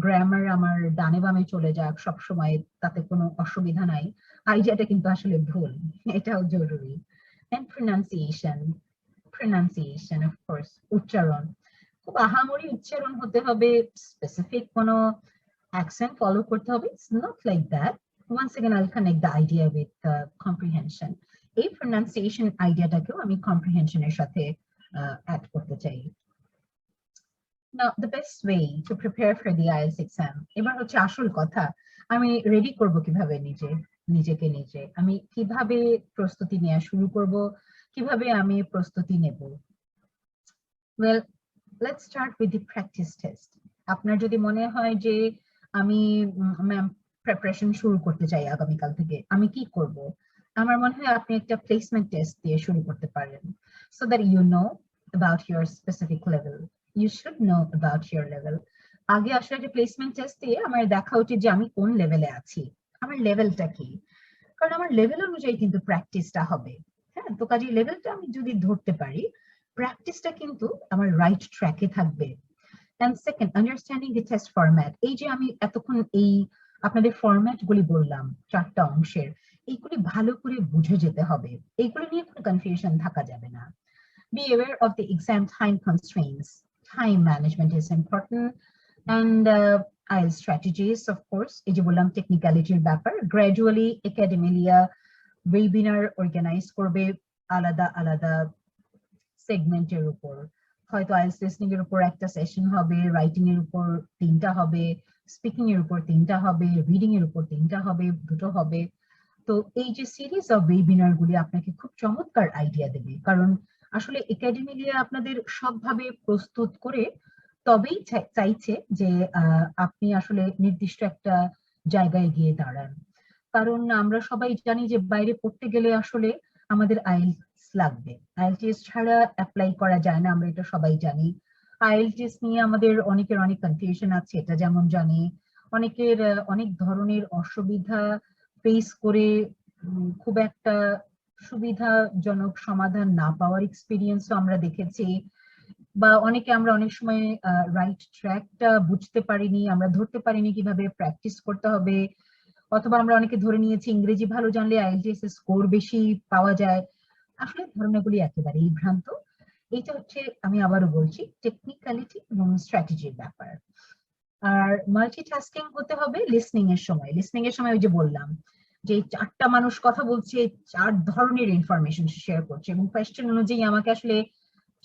grammar আমার ডানে বামে চলে যাক সব সময়, তাতে কোনো অসুবিধা নাই, আইডিয়াটা কিন্তু আসলে ভুল। এটাও জরুরি। And pronunciation of course, উচ্চারণ, খুব আহামরি উচ্চারণ হতে হবে, স্পেসিফিক কোনো accent follow করতে হবে, it's not like that. Once again, I'll connect the idea with comprehension. এই pronunciation আইডিয়াটাকেও আমি comprehension এর সাথে অ্যাড করতে চাই। Now, the best way to prepare for the IELTS exam, এবার হচ্ছে আসল কথা, আমি রেডি করব কিভাবে নিজেকে নিজে, আমি কিভাবে প্রস্তুতি নেওয়া শুরু করব, কিভাবে আমি প্রস্তুতি নেব? Well, let's start with the practice test. আপনার যদি মনে হয় যে আমি ম্যাম প্রিপারেশন শুরু করতে চাই আগামীকাল থেকে, আমি কি করব? আমার মনে হয় আপনি একটা প্লেসমেন্ট টেস্ট দিয়ে শুরু করতে পারেন, so that you know about your specific level. You should know about your level. আগে আসলে একটা প্লেসমেন্ট টেস্ট দিয়ে আমার দেখা উচিত যে আমি কোন লেভেলে আছি, আমার লেভেলটা কি। কারণ আমার লেভেল অনুযায়ী কিন্তু প্র্যাকটিসটা হবে। হ্যাঁ, তো কাজে লেভেলটা আমি যদি ধরতে পারি, প্র্যাকটিসটা কিন্তু আমার রাইট ট্র্যাকে থাকবে। And second, understanding the test format. এই যে আমি এতক্ষণ এই আপনাদের ফরম্যাট গুলি বললাম 4টা অংশের, এইগুলি ভালো করে বুঝে যেতে হবে, এইগুলো নিয়ে কোনো কনফিউশন থাকা যাবে না। Be aware of the exam time constraints. Time management is important. And IELTS strategies, of course, এই যে বললাম টেকনিক্যালিটির ব্যাপার, গ্র্যাজুয়ালি একাডেমিলিয়া ওয়েবিনার অর্গানাইজ করবে আলাদা আলাদা সেগমেন্টের উপর। হয়তো আইএলটিএস লিসনিং এর উপর একটা সেশন হবে, রাইটিং এর উপর 3টা হবে, স্পিকিং এর উপর 3টা হবে, রিডিং এর উপর 3টা হবে, 2টো হবে। তো এই যে সিরিজ অফ ওয়েবিনার গুলি আপনাকে খুব চমৎকার আইডিয়া দেবে, কারণ আসলে একাডেমিলিয়া আপনাদের সবভাবে প্রস্তুত করে তবেই চাইছে যে আপনি আসলে নির্দিষ্ট একটা জায়গায় গিয়ে দাঁড়ান। কারণ আমরা সবাই জানি যে বাইরে পড়তে গেলে আসলে আমাদের আইএলটিএস লাগবে, আইএলটিএস ছাড়া অ্যাপ্লাই করা যায় না, আমরা এটা সবাই জানি। আইএলটিএস নিয়ে আমাদের অনেকের অনেক কনফিউশন আছে, এটা যেমন জানি। অনেকের অনেক ধরনের অসুবিধা ফেস করে খুব একটা সুবিধাজনক সমাধান না পাওয়ার এক্সপিরিয়েন্সও আমরা দেখেছি। বা অনেকে আমরা অনেক সময় রাইট ট্র্যাকটা বুঝতে পারিনি, আমরা ধরতে পারিনি কিভাবে প্র্যাকটিস করতে হবে, অথবা আমরা অনেকে ধরে নিয়েছি ইংরেজি ভালো জানলে আইএলটিএস এর স্কোর বেশি পাওয়া যায়। আসলে ধারণাগুলি একেবারেই ভ্রান্ত। এটা হচ্ছে, আমি আবারও বলছি, টেকনিক্যালিটি এবং স্ট্র্যাটেজির ব্যাপার। আর মাল্টিটাস্কিং হতে হবে লিসনিং এর সময়। লিসনিং এর সময় ওই যে বললাম যে 4টা মানুষ কথা বলছে, 4 ধরনের ইনফরমেশন শেয়ার করছে, এবং কোয়েশ্চেন অনুযায়ী আমাকে আসলে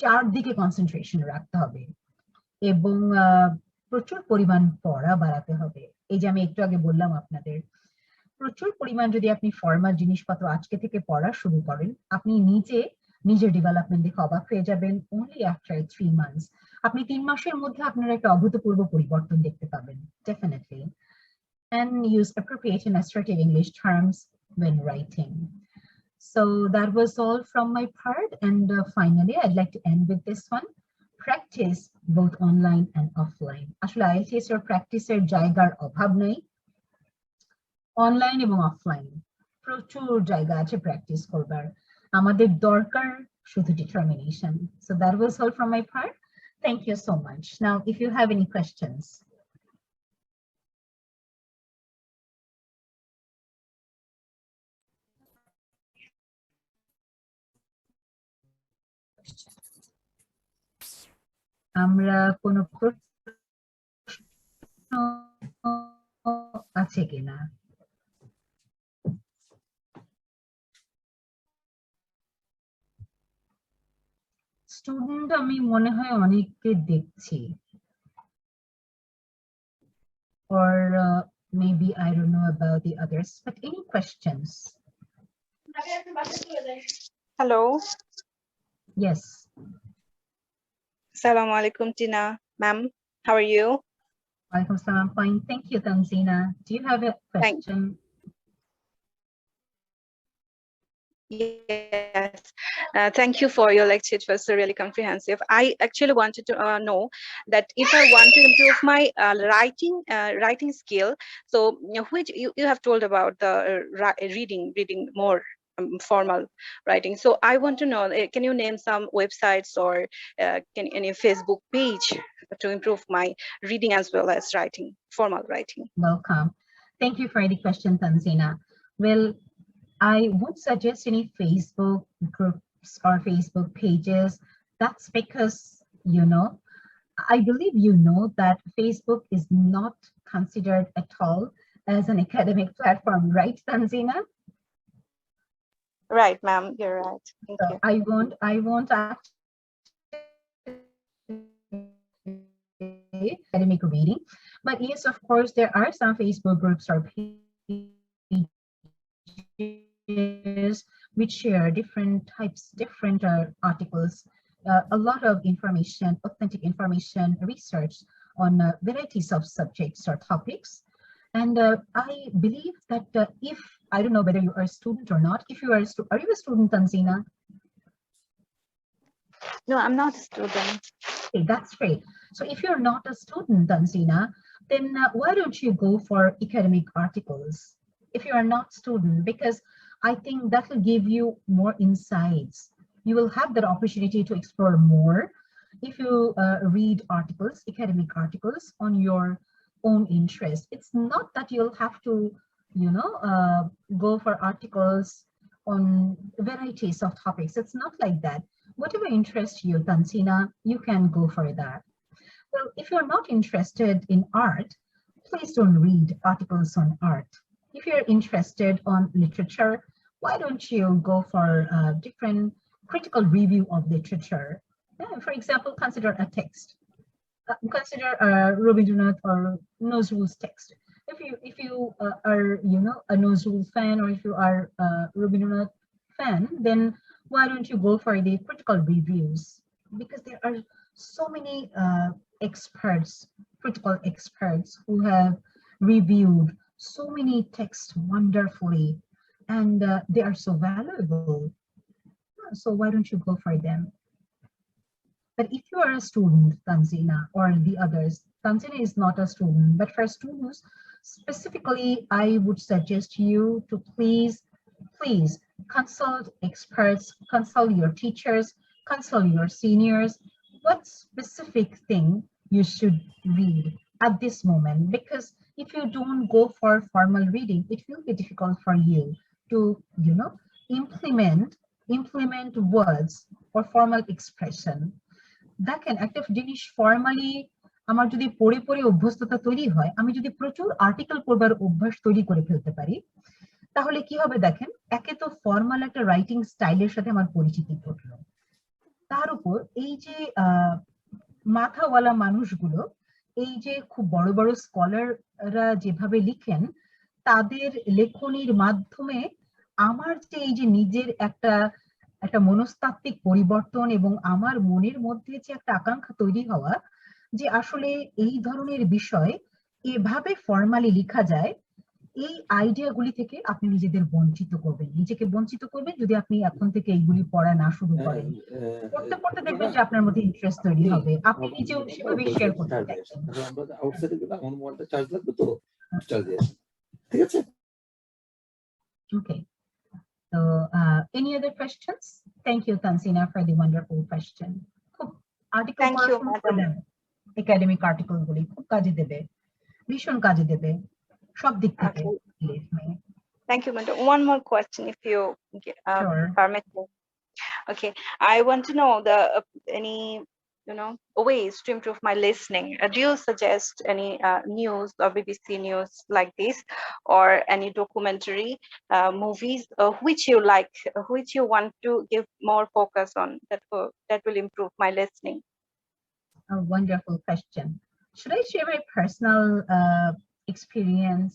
4 দিকে কনসেন্ট্রেশন রাখতে হবে, এবং প্রচুর পরিমাণ পড়া বাড়াতে হবে। এই যে আমি একটু আগে বললাম আপনাদের, প্রচুর পরিমাণ যদি আপনি ফর্মাল জিনিসপত্র আজকে থেকে পড়া শুরু করেন, আপনি নিজের ডেভেলপমেন্ট দেখে অবাক হয়ে যাবেন। অনলি আফটার 3 মান্থস, আপনি 3 মাসের মধ্যে আপনার একটা অভূতপূর্ব পরিবর্তন দেখতে পাবেন, definitely. And use appropriate and assertive English terms when writing. So that was all from my part, and finally I'd like to end with this one. Practice both online and offline. আসলে IELTS এর প্র্যাকটিসের জায়গার অভাব নেই, online এবং offline প্রচুর জায়গা আছে প্র্যাকটিস করবার। আমাদের দরকার শুধু determination. So that was all from my part. Thank you so much. Now, if you have any questions. আমরা কোনো প্রশ্ন আছে কিনা? স্টুডেন্ট আমি মনে হয় অনেককে দেখছি, or maybe I don't know about the others, but any questions? Hello. Yes. Assalamu alaikum, Tina. Ma'am, how are you? Walaikum salam. Fine. Thank you, Tanzina. Do you have a question? Yes. Thank you for your lecture. It was really comprehensive. I actually wanted to know that if I want to improve my writing skill, so which you have told about the reading more formal writing. So I want to know, can you name some websites or any Facebook page to improve my reading as well as writing, formal writing? Welcome. Thank you for the question, Tanzina. Well, I would suggest any Facebook groups or Facebook pages. That's because, I believe that Facebook is not considered at all as an academic platform, right, Tanzina? Right, ma'am, you're right. Thank you. I won't academic reading, but yes, of course, there are some Facebook groups or pages which share different types, different articles, a lot of information, authentic information, research on varieties of subjects or topics. And I believe that if, I don't know whether you are a student or not, if you are are you a student, Tanzina? No, I'm not a student. Okay, that's great. So if you're not a student, Tanzina, then why don't you go for academic articles? if you are not student, because I think that will give you more insights. You will have that opportunity to explore more if you read articles, academic articles on your own interest. It's not that you'll have to, go for articles on varieties of topics. It's not like that. Whatever interests you, Tansina, you can go for that. Well, if you're not interested in art, please don't read articles on art. If you're interested on literature, why don't you go for a different critical review of literature? Yeah, for example, consider a text. Consider Rabindranath or Nazrul's text. If you are a Nazrul fan, or if you are a Rabindranath fan, then why don't you go for the critical reviews? Because there are so many experts, critical experts, who have reviewed so many texts wonderfully, and they are so valuable. So why don't you go for them? But if you are a student, Tanzina, or the others, Tanzina is not a student, but for students, specifically, I would suggest you to please consult experts, consult your teachers, consult your seniors, what specific thing you should read at this moment. Because if you don't go for formal reading, it will be difficult for you to, implement words or formal expression. দেখেন একটা জিনিস formally আমার যদি পড়ে পড়ে অভ্যস্ততা তৈরি হয়, আমি যদি প্রচুর আর্টিকেল পড়বার অভ্যাস তৈরি করে ফেলতে পারি, তাহলে কি হবে দেখেন, একে তো ফর্মাল একটা রাইটিং স্টাইলের সাথে আমার পরিচিতি ঘটলো, তার উপর এই যে মাথাওয়ালা মানুষগুলো, এই যে খুব বড় বড় স্কলাররা যেভাবে লিখেন, তাদের লেখনির মাধ্যমে আমার যে এই যে নিজের একটা একটা মনস্তাত্ত্বিক পরিবর্তন এবং আমার মনের মধ্যে যে একটা আকাঙ্ক্ষা তৈরি হওয়া, যে আসলে এই ধরনের বিষয় এভাবে ফর্মালি লেখা যায়, এই আইডিয়া গুলি থেকে আপনি নিজেকে বঞ্চিত করবেন যদি আপনি এখন থেকে এইগুলি পড়া না শুরু করেন। পড়তে পড়তে দেখবেন যে আপনার মধ্যে ইন্টারেস্ট তৈরি হবে, আপনি নিজেও সেভাবে শেয়ার করতে চাইবেন। Okay. So, any other questions? Thank you, Tansina, for the wonderful question. Article পড়াশোনা করলেন, একাডেমিক আর্টিকেল গুলি খুব কাজে দেবে, ভীষণ কাজে দেবে সব দিক থেকে। Thank you, madam. One more question, if you permit me. Okay, I want to know any ways to improve my listening. Do you suggest any news or BBC news like this, or any documentary movies which you like, which you want to give more focus on, that will improve my listening? A wonderful question. Should I share my personal experience?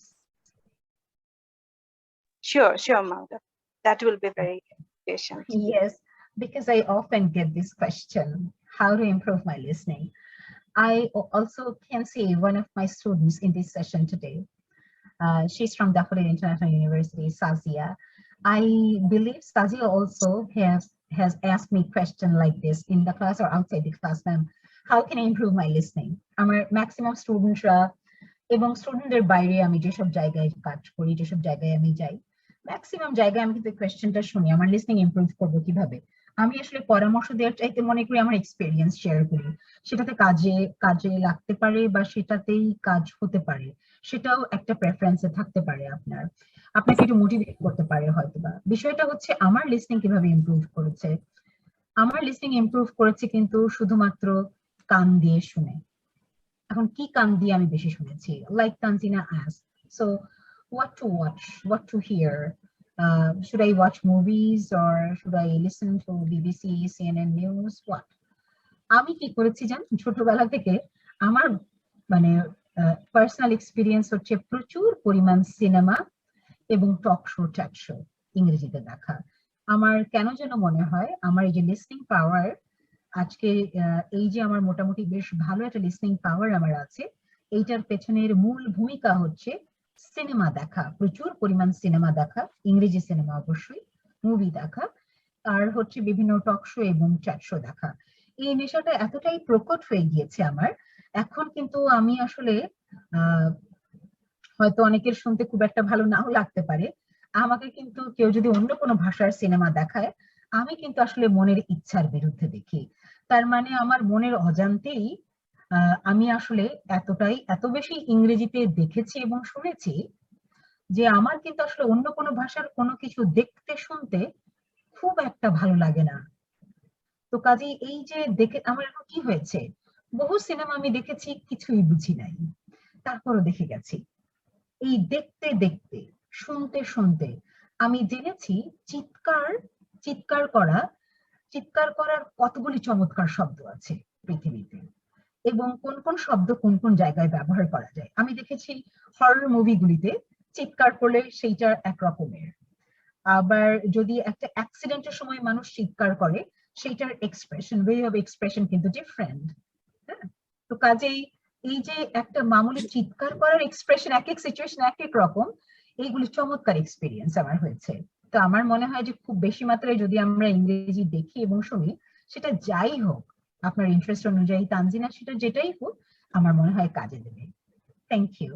Sure, madam. That will be very patient. Yes, because I often get this question, how to improve my listening. I also can see one of my students in this session today. She's from Daffodil International University, Sazia. I believe Sazia also has asked me a question like this in the class or outside the class, ma'am. How can I improve my listening? Our maximum students এবং স্টুডেন্টদের বাইরে আমি যেসব জায়গায় কাজ করি, যেসব জায়গায় আমি যাই, ম্যাক্সিমাম জায়গায় আমি কিন্তু কোয়েশ্চেনটা শুনি, আমার লিসনিং ইমপ্রুভ করবো কিভাবে। আমি আসলে পরামর্শ দেওয়ার চাইতে মনে করি আমার এক্সপেরিয়েন্স শেয়ার করি, সেটাতে কাজে লাগতে পারে বা সেটাতেই কাজ হতে পারে, সেটাও একটা প্রেফারেন্সে থাকতে পারে, আপনাকে একটু মোটিভেট করতে পারে হয়তোবা। বিষয়টা হচ্ছে আমার লিসনিং কিভাবে ইমপ্রুভ করেছে। আমার লিসনিং ইমপ্রুভ করেছে কিন্তু শুধুমাত্র কান দিয়ে শুনে। এখন কি কান দিয়ে আমি বেশি শুনেছি, like Tanzina asked, so what to watch, what to hear, should I watch movies or should I listen to BBC, CNN news, what? আমি কি করেছি জানেন, ছোটবেলা থেকে আমার মানে পার্সোনাল এক্সপিরিয়েন্স হচ্ছে প্রচুর পরিমাণ সিনেমা এবং টক শো, চ্যাট শো ইংরেজিতে দেখা। আমার কেন যেন মনে হয় আমার এই যে লিসনিং পাওয়ার, আজকে এই যে আমার মোটামুটি বেশ ভালো একটা লিসনিং পাওয়ার আমার আছে, এইটার পেছনের মূল ভূমিকা হচ্ছে সিনেমা দেখা, প্রচুর পরিমাণ সিনেমা দেখা, ইংরেজি সিনেমা অবশ্যই, মুভি দেখা, আর হচ্ছে বিভিন্ন টক শো এবং চ্যাট শো দেখা। এই নেশাটা এতটাই প্রকট হয়ে গিয়েছে আমার, এখন কিন্তু আমি আসলে হয়তো অনেকের শুনতে খুব একটা ভালো নাও লাগতে পারে, আমাকে কিন্তু কেউ যদি অন্য কোনো ভাষার সিনেমা দেখায়, আমি কিন্তু আসলে মনের ইচ্ছার বিরুদ্ধে দেখি। তার মানে আমার মনের অজান্তেই আমি আসলে এত বেশি ইংরেজিতে দেখেছি এবং শুনেছি যে আমার কিন্তু আসলে অন্য কোনো ভাষার কোনো কিছু দেখতে শুনতে খুব একটা ভালো লাগে না। তো কাজেই এই যে দেখে আমার এখন কি হয়েছে, বহু সিনেমা আমি দেখেছি, কিছুই বুঝি নাই, তারপরও দেখে গেছি। এই দেখতে দেখতে, শুনতে শুনতে আমি জেনেছি চিৎকার চিৎকার করা চিৎকার করার কতগুলি চমৎকার শব্দ আছে পৃথিবীতে, এবং কোন কোন শব্দ কোন কোন জায়গায় ব্যবহার করা যায়। আমি দেখেছি হরর মুভিগুলিতে চিৎকার করলে সেইটা একরকমের, আবার যদি একটা অ্যাক্সিডেন্টের সময় মানুষ চিৎকার করে, সেইটার এক্সপ্রেশন, ওয়ে অফ এক্সপ্রেশন কিন্তু ডিফারেন্ট। হ্যাঁ, তো কাজেই এই যে একটা মামুলি চিৎকার করার এক্সপ্রেশন এক এক সিচুয়েশন এক এক রকম, এইগুলি চমৎকার এক্সপিরিয়েন্স আমার হয়েছে। তো আমার মনে হয় যে খুব বেশি মাত্রায় যদি আমরা ইংরেজি দেখি এবং শুনি, সেটা যাই হোক, আপনার ইন্টারেস্ট অনুযায়ী তানজিনা, সেটা যেটাই হোক, আমার মনে হয় কাজে দেবে। Thank you.